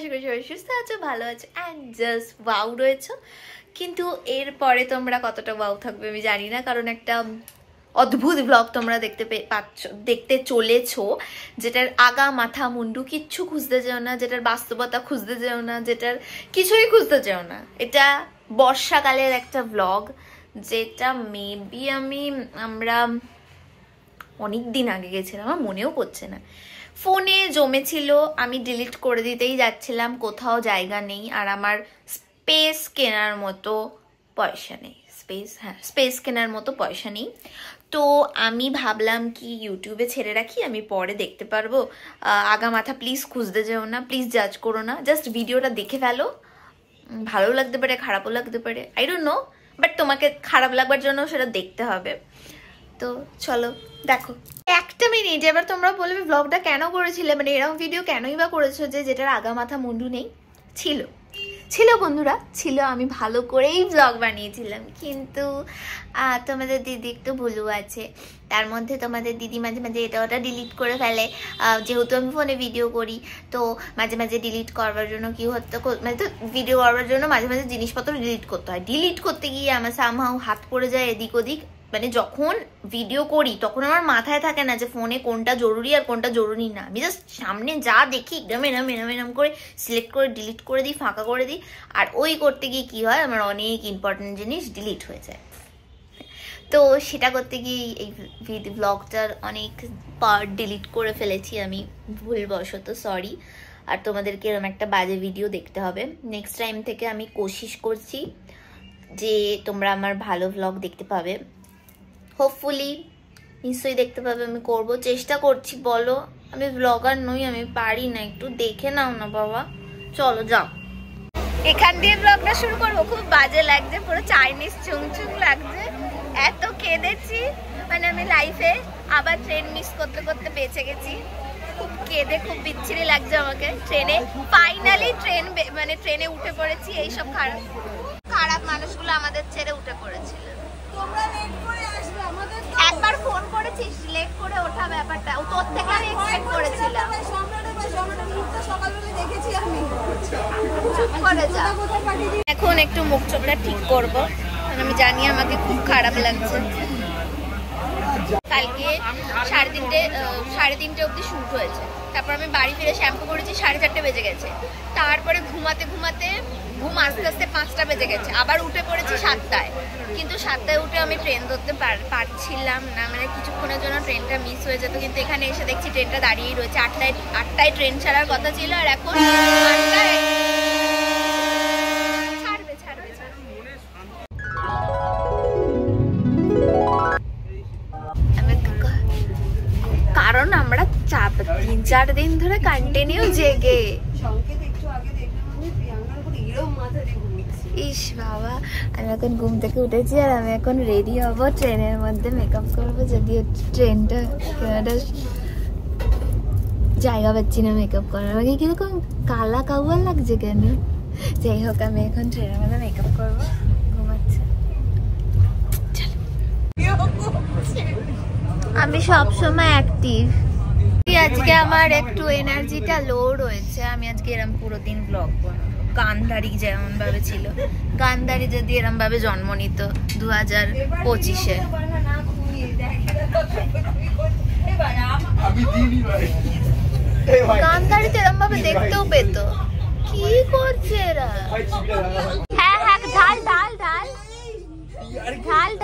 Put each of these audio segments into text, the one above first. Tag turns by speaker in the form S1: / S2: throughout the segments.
S1: আশা করি সবাই সুস্থ আছো, ভালো আছো অ্যান্ড জাস্ট ওয়াও রয়েছো। কিন্তু এরপরে তোমরা কতটা ওয়াও থাকবে আমি জানি না, কারণ একটা অদ্ভুত ব্লগ তোমরা দেখতে চলেছো, যেটার আগা মাথা মুন্ডু কিচ্ছু খুঁজতে যেও না, যেটার বাস্তবতা খুঁজতে যেও না, যেটার কিছুই খুঁজতে যেও না। এটা বর্ষাকালের একটা ব্লগ, যেটা মেবি আমরা অনেক দিন আগে গেছিলাম, আমার মনেও পড়ছে না। ফোনে জমেছিল, আমি ডিলিট করে দিতেই যাচ্ছিলাম, কোথাও জায়গা নেই, আর আমার স্পেস কেনার মতো পয়সা নেই। স্পেস কেনার মতো পয়সা নেই। তো আমি ভাবলাম কি ইউটিউবে ছেড়ে রাখি, আমি পরে দেখতে পারবো। আগা মাথা প্লিজ খুঁজতে যেও না, প্লিজ জাজ করো না, জাস্ট ভিডিওটা দেখে ফেলো। ভালো লাগতে পারে, খারাপও লাগতে পারে, আই ডোন্ট নো, বাট তোমাকে খারাপ লাগবার জন্য সেটা দেখতে হবে। তো চলো দেখো। একটা মিনিট, এবার তোমরা বলবে ব্লগটা কেন করেছিলে, মানে এরকম ভিডিও কেনই বা করেছো যেটার আগা মাথা মুন্ডু নেই। ছিল বন্ধুরা, ছিল। আমি ভালো করেই ব্লগ বানিয়েছিলাম, কিন্তু তোমাদের দিদি একটু ভুলু আছে। তার মধ্যে তোমাদের দিদি মাঝে মাঝে এটা ওটা ডিলিট করে ফেলে, যেহেতু আমি ফোনে ভিডিও করি, তো মাঝে মাঝে ডিলিট করবার জন্য কি হতো, মানে তো ভিডিও করবার জন্য মাঝে মাঝে জিনিসপত্র ডিলিট করতে হয়। ডিলিট করতে গিয়ে আমার সামহাও হাত পড়ে যায় এদিক ওদিক। মানে যখন ভিডিও করি তখন আমার মাথায় থাকে না যে ফোনে কোনটা জরুরি আর কোনটা জরুরি না। আমি জাস্ট সামনে যা দেখি এরম করে সিলেক্ট করে ডিলিট করে দিই, ফাঁকা করে দিই। আর ওই করতে গিয়ে কি হয়, আমার অনেক ইম্পর্টেন্ট জিনিস ডিলিট হয়ে যায়। তো সেটা করতে গিয়ে এই ব্লগটার অনেক পার্ট ডিলিট করে ফেলেছি আমি ভুলবশত, সরি। আর তোমাদেরকে এরকম একটা বাজে ভিডিও দেখতে হবে। নেক্সট টাইম থেকে আমি কোশিশ করছি যে তোমরা আমার ভালো ব্লগ দেখতে পাবে, হোপফুলি নিশ্চয়ই দেখতে পাবে। আমি করব, চেষ্টা করছি। বলো আমি ব্লগার নই, আমি পারি না, একটু দেখে নাও না বাবা। চলো যাও, এখান দিয়ে ব্লগটা শুরু করবো। খুব বাজে লাগছে, পুরো চাইনিজ চুংচুং লাগছে, এত কেঁদেছি। মানে আমি লাইফে আবার ট্রেন মিস করতে করতে বেঁচে গেছি, খুব কেঁদে, খুব বিচ্ছিরি লাগছে আমাকে। ট্রেনে ফাইনালি ট্রেনে উঠে পড়েছি। এইসব খারাপ মানুষগুলো আমাদের ছেড়ে উঠে পড়েছিল। একবার ফোন করেছিস লেট করে ওঠা ব্যাপারটা, ও তোর থেকে আমি এক্সপেক্ট করেছিলাম। এখন একটু মুখ চোখটা ঠিক করবো, আমি জানি আমাকে খুব খারাপ লাগছে। কালকে 3:30 অবধি শুট হয়েছে, তারপর আমি বাড়ি ফিরে শ্যাম্পু করেছি, 4:30 বেজে গেছে। তারপরে ঘুমাতে ঘুম আস্তে আস্তে 5টা বেজে গেছে। আবার উঠে পড়েছি 7টায়, কিন্তু 7টায় উঠে আমি ট্রেন ধরতে পারছিলাম না, মানে কিছুক্ষণের জন্য ট্রেনটা মিস হয়ে যেত। কিন্তু এখানে এসে দেখছি ট্রেনটা দাঁড়িয়েই রয়েছে। 8টায় ট্রেন ছাড়ার কথা ছিল, আর এখন 8টায় ছাড়বে। কারণ আমরা 3-4 দিন ধরে কন্টিনিউ জেগে। ইস বাবা, আমি এখন ঘুম থেকে উঠেছি আর আমি এখন রেডি হব, ট্রেনের মধ্যে মেকআপ করবো। যদিও ট্রেনটা জায়গা পাচ্ছি না মেকআপ করার, আমাকে কিরকম কালা কাউয়া লাগছে কেন। যাই হোক, আমি এখন ট্রেনের মধ্যে মেকআপ করবো, ঘুমাচ্ছে। আমি সবসময় অ্যাক্টিভ, আজকে আমার একটু এনার্জিটা লো রয়েছে। আমি আজকে এরম পুরো দিন ব্লগ বানাবো। গান্ধারী যেমন ভাবে ছিল, গান্ধারী যদি এরম ভাবে জন্ম নিত 2025-এ, গান্ধারী তো এরম ভাবে দেখতেও পেত। কি করছে এরা? হ্যাঁ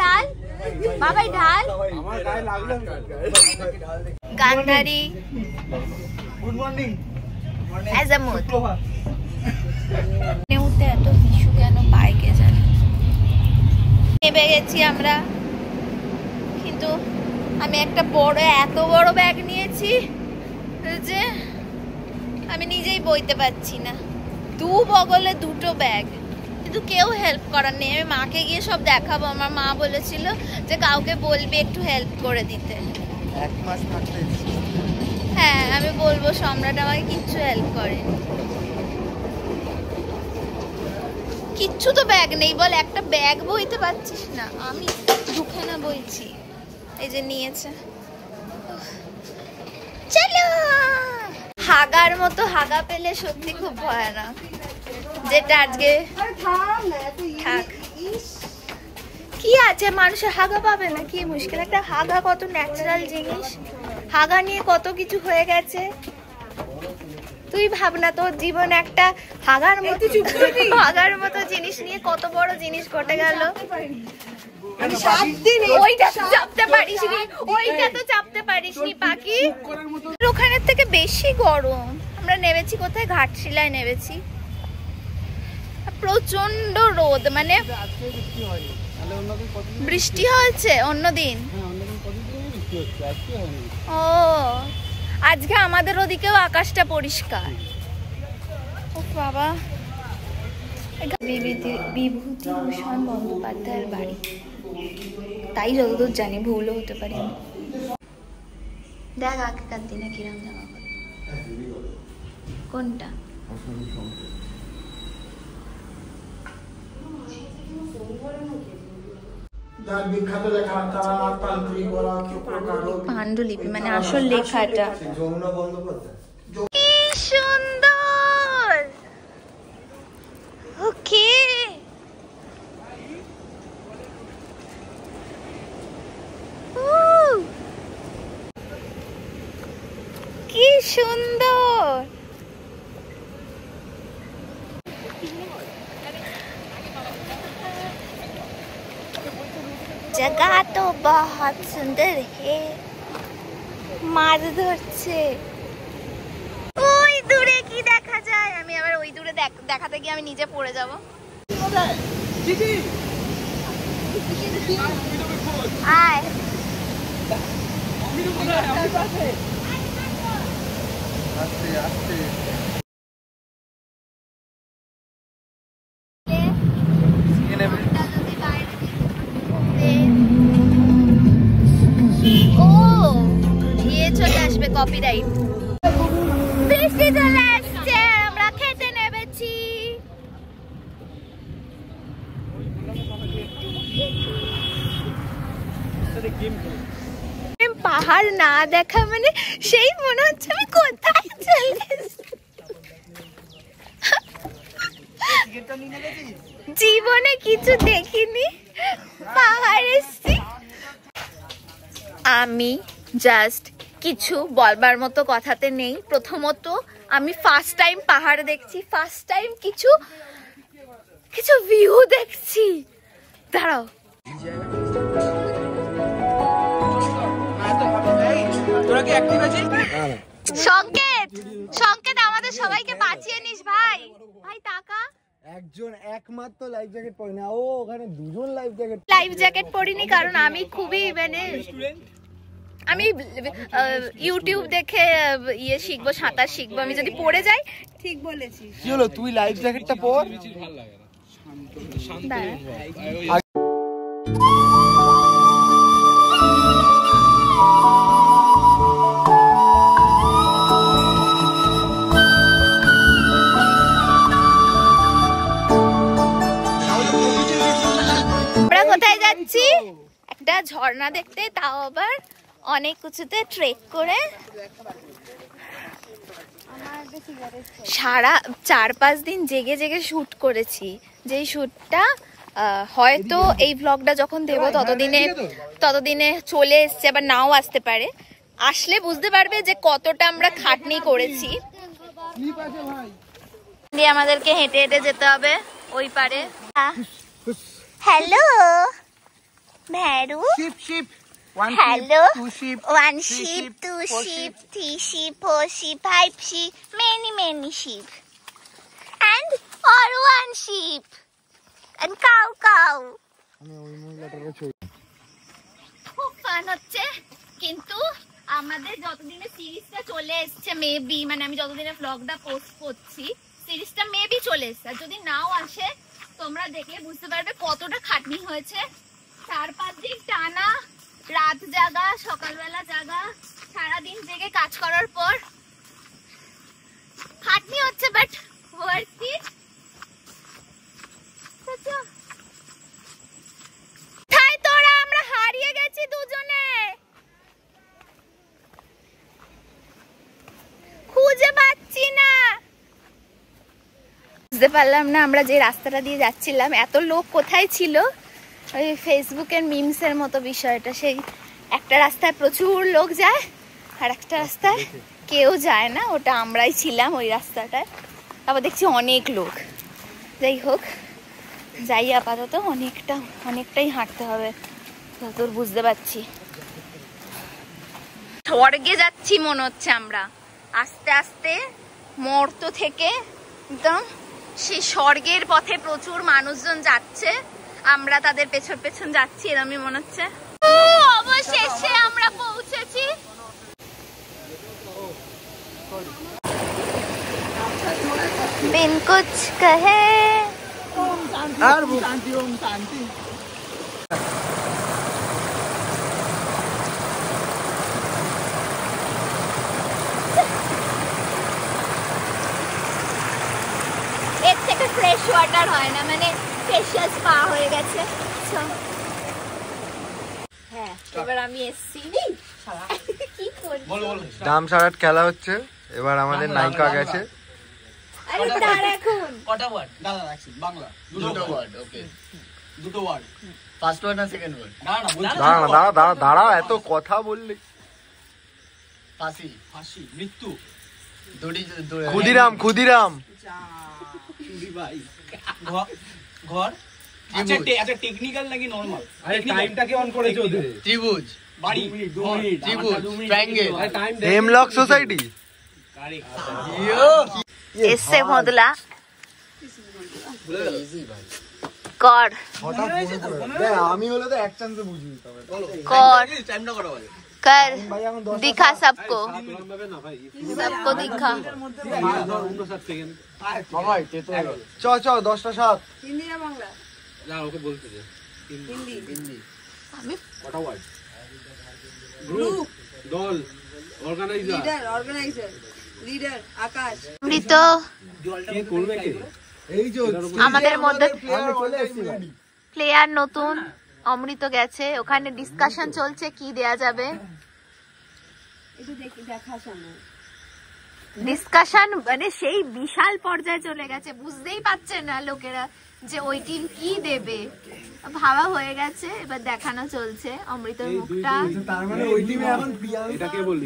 S1: ঢাল বাবাই ঢাল। Gandhari good morning as a mood. উঠতে এত ইস্যু কেন পায় কে জানে। নেমে গেছি আমরা, কিন্তু আমি একটা এত বড় ব্যাগ নিয়েছি যে আমি নিজেই বইতে পারছি না। 2 বগলে 2টো ব্যাগ, কিন্তু কেউ হেল্প করার নেই। আমি মাকে গিয়ে সব দেখাবো। আমার মা বলেছিল যে কাউকে বলবি একটু হেল্প করে দিতে।
S2: 1 মাস থাকতে।
S1: হ্যাঁ আমি বলবো, সম্রাট আমাকে কিচ্ছু হেল্প করেনি। কিচ্ছু তো ব্যাগ নেই বল, একটা ব্যাগ বইতে পারছিস না। আমি 2খানা বইছি, এই যে নিয়েছে। চলো হাগার মতো হাগা পেলে সত্যি খুব ভয়ানক, যেটা আজকে থাক। কি আছে, মানুষের হাগা পাবে না, কি মুশকিল? একটা হাগা কত ন্যাচারাল জিনিস, হাগা নিয়ে কত কিছু হয়ে গেছে। তুই ভাবনা তোর জীবনে একটা হাগার মতো জিনিস নিয়ে কত বড় জিনিস ঘটে গেল। ওইটা তো চাপতে পারিসনি, ওইটা তো চাপতে পারিসনি পাখি। ওখানের থেকে বেশি গরম। আমরা নেমেছি কোথায়? ঘাটশিলায় নেমেছি। প্রচন্ড রোদ, মানে বৃষ্টি হয়েছে অন্যদিন। ও আজকে আমাদের ওদিকেও আকাশটা পরিষ্কার। ও বাবা, বিভূতিভূষণ বন্দ্যোপাধ্যায়ের বাড়ি, তাই যতদূর জানি, ভুলও হতে পারি। দেখ আগেকার দিনে কিরম জামা কাপড়। কোনটা? পাণ্ডুলিপি মানে আসল লেখাটা। কি সুন্দর। ওকে, কি সুন্দর। जगह तो बहुत सुंदर है। মাছ ধরছে। ওই দূরে কি দেখা যায়? আমি আবার ওই দূরে দেখাতে গিয়ে আমি নিজে পড়ে যাব। আয় চলে আসবে কপিরাইট। বৃষ্টি চলে আসছে, আমরা খেতে নেমেছি। পাহাড় না দেখা মানে সেই মনে হচ্ছে আমি কোথায় চলে এসেছি। জীবনে কিছু দেখিনি, পাহাড় এসেছি। আমি জাস্ট কিছু বলবার মতো কথাতে নেই। প্রথমত আমি ফার্স্ট টাইম পাহাড় দেখছি, ফার্স্ট টাইম কিছু কিছু ভিউ দেখছি। দাঁড়াও, সংকেত সংকেত আমাদের সবাইকে বাঁচিয়ে নিস ভাই। ভাই টাকা
S2: একজন একমাত্র লাইফ জ্যাকেট পরে না, ও ওখানে দুজন
S1: লাইফ জ্যাকেট পরিনি, কারণ আমি খুবই মানে আমি ইউটিউব দেখে ইয়ে শিখবো, সাঁতার শিখবো। আমি যদি পড়ে যাই। ঠিক বলেছিস।
S2: কি হলো, তুই লাইফ জ্যাকেটটা পর।
S1: আমরা কোথায় যাচ্ছি? একটা ঝর্ণা দেখতে, তাও আবার অনেক কিছুতে ট্রেক করে। সারা 4-5 দিন জেগে জেগে শুট করেছি, যেই শুটটা হয়তো এই ব্লগটা যখন দেব ততদিনে চলে এসছে, আবার নাও আসতে পারে। আসলে বুঝতে পারবে যে কতটা আমরা খাটনি করেছি। দিয়ে আমাদেরকে হেঁটে হেঁটে যেতে হবে ওই পারে। Hello ভ্যারু। Hello. 1 sheep, 2 sheep, 3 sheep, 4 sheep, 5 sheep, many sheep, and or 1 sheep, and cow. খুব ফান হচ্ছে, কিন্তু আমাদের যতদিনে সিরিজটা চলে এসছে মেবি, মানে আমি যতদিনে ব্লগটা পোস্ট করছি সিরিজটা মেবি চলে এসছে। আর যদি নাও আসে তোমরা দেখলে বুঝতে পারবে কতটা খাটনি হয়েছে। 4-5 দিন টানা রাত জাগা, সকালবেলা জাগা, সারাদিন জেগে কাজ করার পর খাটনি হচ্ছে, বাট ওয়ার্থ ইট। তাই তোরা আমরা হারিয়ে গেছি দুজনে, খুঁজে বুঝতে পারলাম না আমরা যে রাস্তাটা দিয়ে যাচ্ছিলাম এত লোক কোথায় ছিল। ওই ফেসবুকের মিমসের মতো বিষয়টা, সেই একটা রাস্তায় প্রচুর লোক যায় আর একটা রাস্তায় কেউ যায় না, ওটা আমরাই ছিলাম ওই রাস্তাটায়। তারপর দেখছি অনেক লোক। যাই হোক, যাই আপাতত, অনেকটাই হাঁটতে হবে যতদূর বুঝতে পারছি। স্বর্গে যাচ্ছি মনে হচ্ছে আমরা, আস্তে আস্তে মর্ত থেকে একদম সেই স্বর্গের পথে প্রচুর মানুষজন যাচ্ছে, আমরা তাদের পেছন পেছন যাচ্ছি, এরকমই মনে হচ্ছে। অবশেষে আমরা পৌঁছেছি। बिन कुछ कहे
S2: আর শান্তি ওম শান্তি।
S1: এর থেকে ফ্রেশ ওয়াটার হয় না, মানে ফ্রেশার স্পা হয়ে গেছে। হ্যাঁ, এবার আমি এসছি। কি করছি?
S2: ডাম সারাট খেলা হচ্ছে, এবার আমাদের নায়িকা গেছে।
S1: আরে দাঁড় এখন।
S3: কটা ওয়ার্ড? দাদা রাখছি বাংলা দুটো ওয়ার্ড। ওকে, দুটো ওয়ার্ড। ফার্স্ট ওয়ার্ড না সেকেন্ড ওয়ার্ড? না না, বলছি
S2: দাঁড়া এত কথা বললি।
S3: ফাঁসি, ফাঁসি, মৃত্যু, দড়ি,
S2: ক্ষুদিরাম
S3: চুরি ভাই, ঘর। আচ্ছা টেকনিক্যাল নাকি নরমাল?
S2: আরে টাইমটাকে অন করেছো ওদের।
S3: ত্রিভুজ, বাড়ি, ত্রিভুজ, ট্রায়াঙ্গেল,
S2: হেমলক সোসাইটি।
S1: এসে মদলা কর।
S2: আমি হলে তো এক চান্সে বুঝি
S1: কর
S3: টাইমটা কটা বাজে?
S1: कर दिखा सबको दिखा।
S2: চ 10টা 7
S4: হিন্দি না বাংলা?
S3: না, ওকে বলতে দে। হিন্দি।
S1: আমি
S3: কটা ওয়ার্ড? গ্রুপ, দল,
S4: অর্গানাইজার, লিডার, আকাশ।
S1: অমৃত
S3: কে করবে কে?
S2: এই যে
S1: আমাদের মধ্যে
S2: চলে এসেছি।
S1: প্লেয়ার নতুন অমৃত গেছে, ওখানে ডিসকাশন চলছে কি দেয়া যাবে।
S4: একটু দেখা সামনে
S1: ডিসকাশন মানে সেই বিশাল পর্যায়ে চলে গেছে, বুঝতেই পারছে না লোকেরা যে ওই টিম কি দেবে, ভাবা হয়ে গেছে, এবার দেখানো চলছে অমৃতর মুখটা।
S2: তার মানে ওই টিমে এখন প্রিয়াঙ্কা।
S3: এটা কে বললি?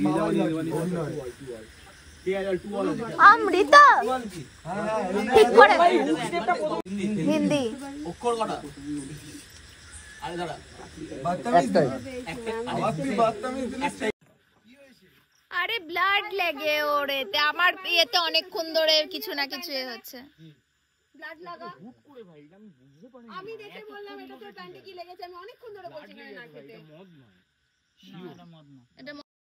S1: অমৃত ঠিক করে হিন্দি
S3: অক্ষর কটা? আরে দাঁড়া,
S1: আরে ব্লাড লেগে ওরেতে আমার ইয়েতে অনেকক্ষণ ধরে কিছু না কিছু হচ্ছে। ব্লাড লাগা
S4: আমি দেখে বললাম এটা তো প্যান্টে কি লেগেছে, আমি অনেকক্ষণ ধরে বলছি না খেতে।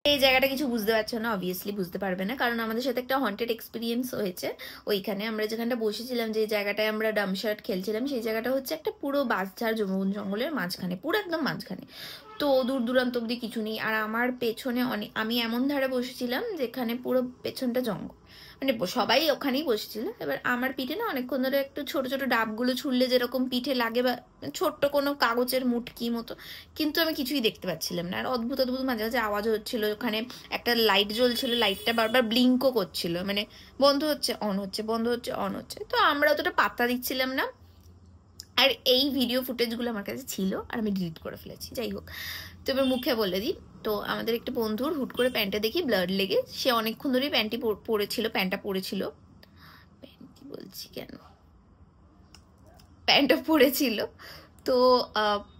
S1: এই জায়গাটা কিছু বুঝতে পারছো না, অবভিয়াসলি বুঝতে পারবে না, কারণ আমাদের সাথে একটা হন্টেড এক্সপিরিয়েন্স হয়েছে ওইখানে। আমরা যেখানটা বসেছিলাম, যে জায়গাটায় আমরা ডামশার্ট খেলছিলাম, সেই জায়গাটা হচ্ছে একটা পুরো বাঁশঝাড় বন জঙ্গলের মাঝখানে, পুরো একদম মাঝখানে, তো দূর দূরান্ত অব্দি কিছু নেই। আর আমার পেছনে আমি এমন ধারে বসেছিলাম যেখানে পুরো পেছনটা জঙ্গল, মানে সবাই ওখানেই বসেছিল। এবার আমার পিঠে না অনেকক্ষণ ধরে একটু ছোট ছোট ডাবগুলো ছুড়লে যেরকম পিঠে লাগে, বা ছোট্ট কোনো কাগজের মুটকি মতো, কিন্তু আমি কিছুই দেখতে পাচ্ছিলাম না। আর অদ্ভুত অদ্ভুত মাঝে মাঝে আওয়াজ হচ্ছিল, ওখানে একটা লাইট জ্বলছিল, লাইটটা বারবার ব্লিঙ্কও করছিল, মানে বন্ধ হচ্ছে অন হচ্ছে, বন্ধ হচ্ছে অন হচ্ছে। তো আমরা অতটা পাত্তা দিচ্ছিলাম না, আর এই ভিডিও ফুটেজগুলো আমার কাছে ছিল আর আমি ডিলিট করে ফেলেছি। যাই হোক, তো এবার মুখে বলে দিই, তো আমাদের একটা বন্ধুর হুট করে প্যান্টে দেখি ব্লাড লেগে, সে অনেকক্ষণ ধরেই প্যান্টটা পরেছিল, প্যান্টটা পরেছিল, তো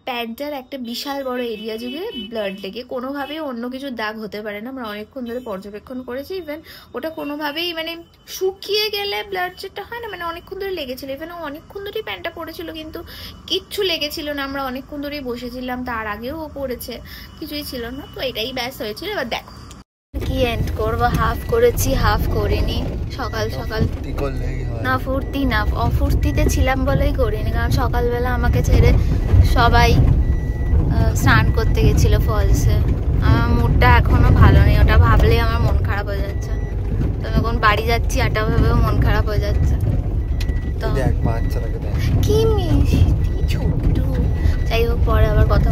S1: প্যান্টটার একটা বিশাল বড় এরিয়া জুড়ে ব্লাড লেগে কোনোভাবেই অন্য কিছু দাগ হতে পারে না। আমরা অনেকক্ষণ ধরে পর্যবেক্ষণ করেছি, ইভেন ওটা কোনোভাবেই মানে শুকিয়ে গেলে ব্লাড যেটা হয় না, মানে অনেকক্ষণ ধরে লেগেছিল। ইভেন ও অনেকক্ষণ ধরেই প্যান্টটা পরেছিল কিন্তু কিচ্ছু লেগেছিল না, আমরা অনেকক্ষণ ধরেই বসেছিলাম, তার আগেও ও পড়েছে, কিছুই ছিল না। তো এটাই ব্যাস হয়েছিল। এবার দেখো কি এন্ড করবো, হাফ করেছি হাফ করিনি। সকাল সকাল না ফুর্তি না অফুর্তিতে ছিলাম বলেই করিনি, কারণ সকালবেলা আমাকে ছেড়ে সবাই স্নান করতে গেছিল ফলসে। আমার মুডটা এখনো ভালো নেই, ওটা ভাবলেই আমার মন খারাপ হয়ে যাচ্ছে। তো এখন বাড়ি যাচ্ছি, আটা ভেবেও মন খারাপ হয়ে যাচ্ছে। তো কি মিষ্টি ছোট্ট, যাই হোক পরে আবার কথা